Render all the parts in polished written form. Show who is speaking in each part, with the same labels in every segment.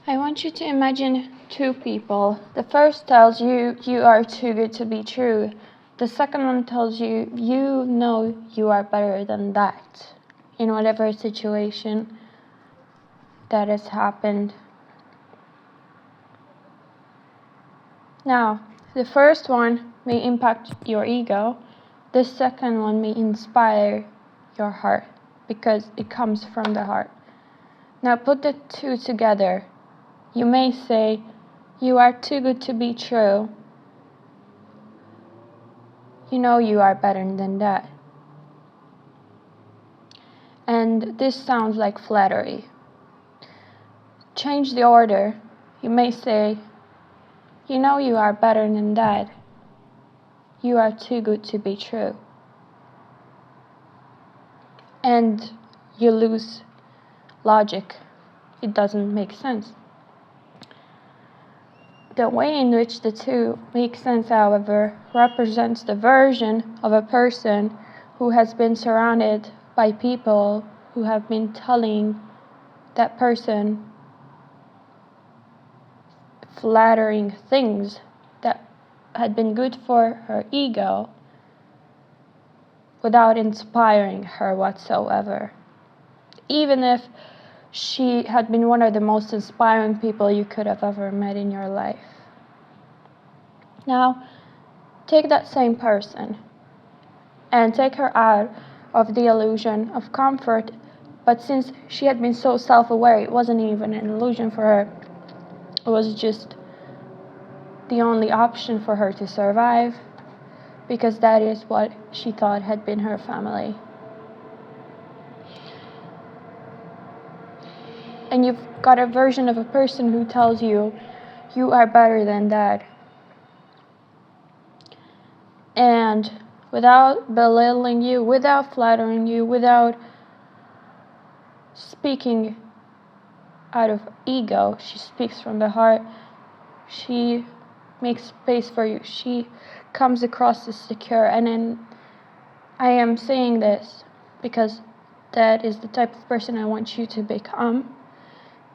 Speaker 1: I want you to imagine two people. The first tells you you are too good to be true. The second one tells you you know you are better than that in whatever situation that has happened. Now, the first one may impact your ego. The second one may inspire your heart because it comes from the heart. Now put the two together. You may say, you are too good to be true. You know you are better than that. And this sounds like flattery. Change the order. You may say, you know you are better than that. You are too good to be true. And you lose logic. It doesn't make sense. The way in which the two make sense, however, represents the version of a person who has been surrounded by people who have been telling that person flattering things that had been good for her ego without inspiring her whatsoever. Even if she had been one of the most inspiring people you could have ever met in your life. Now, take that same person and take her out of the illusion of comfort, but since she had been so self-aware, it wasn't even an illusion for her. It was just the only option for her to survive, because that is what she thought had been her family. And you've got a version of a person who tells you, you are better than that. And without belittling you, without flattering you, without speaking out of ego, she speaks from the heart. She makes space for you. She comes across as secure. And then I am saying this because that is the type of person I want you to become.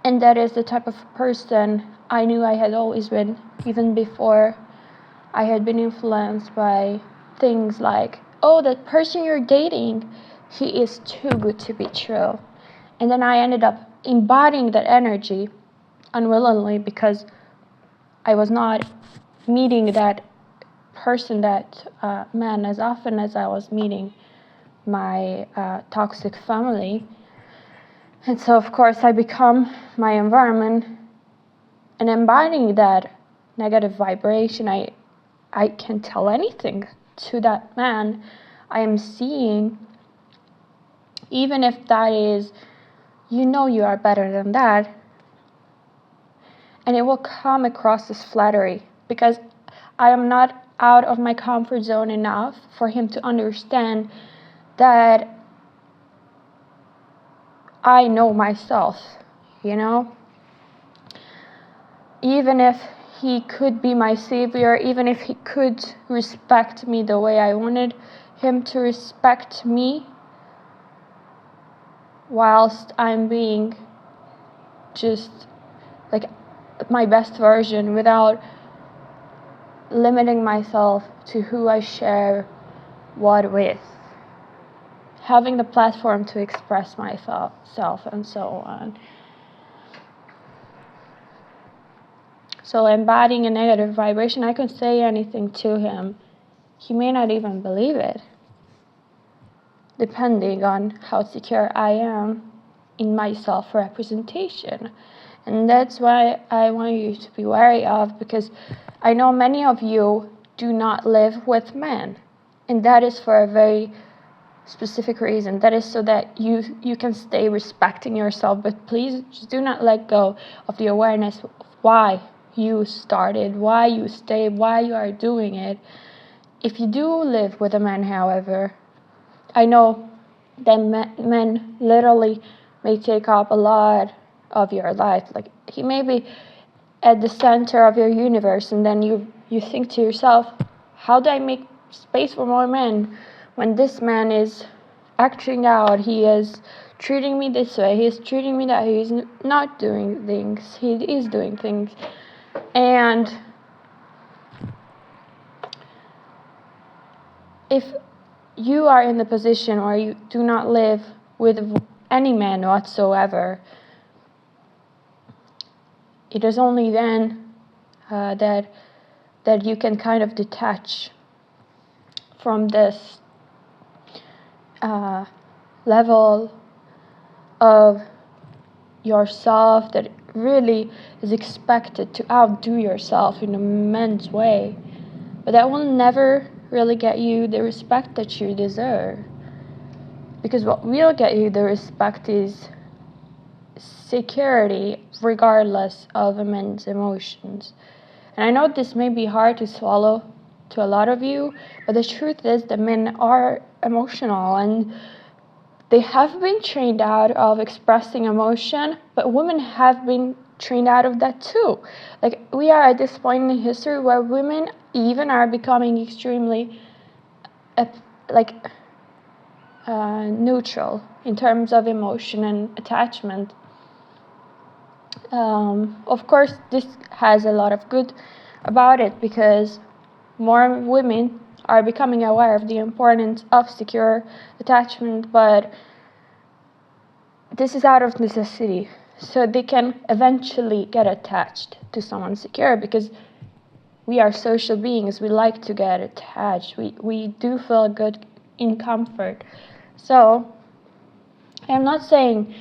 Speaker 1: And that is the type of person I knew I had always been, even before I had been influenced by things like, oh, that person you're dating, he is too good to be true. And then I ended up embodying that energy unwillingly because I was not meeting that person, that man, as often as I was meeting my toxic family. And so, of course, I become my environment and embodying that negative vibration. I can tell anything to that man I am seeing, even if that is, you know you are better than that. And it will come across as flattery because I am not out of my comfort zone enough for him to understand that I know myself, you know? Even if he could be my savior, even if he could respect me the way I wanted him to respect me, whilst I'm being just like my best version without limiting myself to who I share what with. Having the platform to express myself and so on. So embodying a negative vibration, I can say anything to him. He may not even believe it, depending on how secure I am in my self-representation. And that's why I want you to be wary of, because I know many of you do not live with men. And that is for a very specific reason. That is so that you can stay respecting yourself, but please just do not let go of the awareness of why you started, why you stay, why you are doing it. If you do live with a man, however, I know that men literally may take up a lot of your life. Like, he may be at the center of your universe, and then you think to yourself, how do I make space for more men when this man is acting out, he is treating me this way, he's treating me that he's not doing things, he is doing things. And if you are in the position where you do not live with any man whatsoever, it is only then that you can kind of detach from this level of yourself that really is expected to outdo yourself in an immense way, but that will never really get you the respect that you deserve. Because what will get you the respect is security, regardless of a man's emotions. And I know this may be hard to swallow to a lot of you, but the truth is that men are emotional, and they have been trained out of expressing emotion, but women have been trained out of that too. Like, we are at this point in history where women even are becoming extremely neutral in terms of emotion and attachment. Of course, this has a lot of good about it, because more women are becoming aware of the importance of secure attachment, but this is out of necessity, so they can eventually get attached to someone secure, because we are social beings. We like to get attached. We do feel good in comfort. So I'm not saying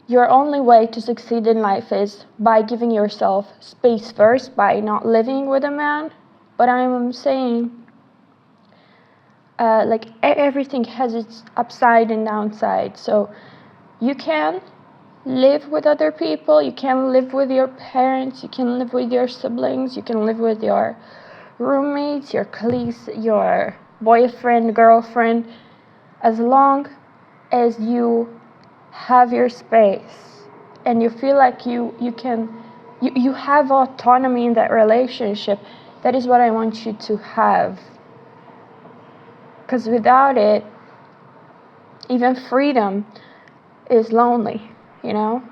Speaker 1: your only way to succeed in life is by giving yourself space first, by not living with a man, but I'm saying everything has its upside and downside. So you can live with other people, you can live with your parents, you can live with your siblings, you can live with your roommates, your colleagues, your boyfriend, girlfriend, as long as you have your space and you feel like you have autonomy in that relationship. That is what I want you to have, because without it, even freedom is lonely, you know.